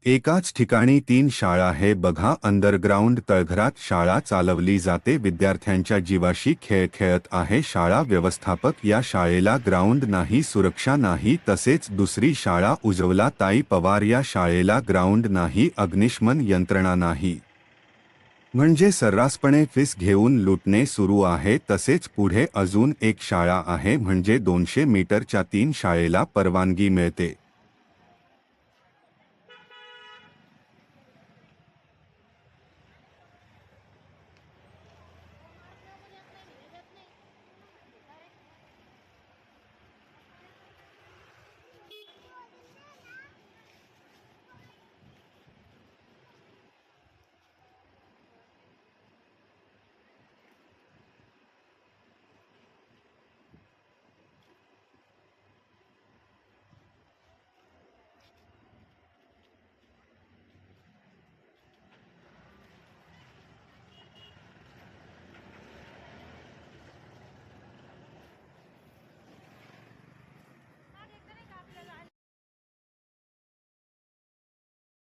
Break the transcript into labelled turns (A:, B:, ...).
A: एकाच ठिकाणी 3 शाळा हे बघा. अंडरग्राउंड तळघरात शाळा चालवली जाते. विद्यार्थ्यांच्या जीवाशी खेळ खेळत आहे शाळा. व्यवस्थापक या शाळेला ग्राउंड नाही, सुरक्षा नाही. तसेच दुसरी शाळा उज्ज्वला ताई पवार या शाळेला ग्राउंड नाही, अग्निशमन यंत्रणा नाही. म्हणजे सर्रासपणे फीस घेऊन लुटणे सुरू आहे. तसेच पुढे अजून एक शाळा आहे, म्हणजे 200 मीटरच्या 3 शाळेला परवानगी मिळते.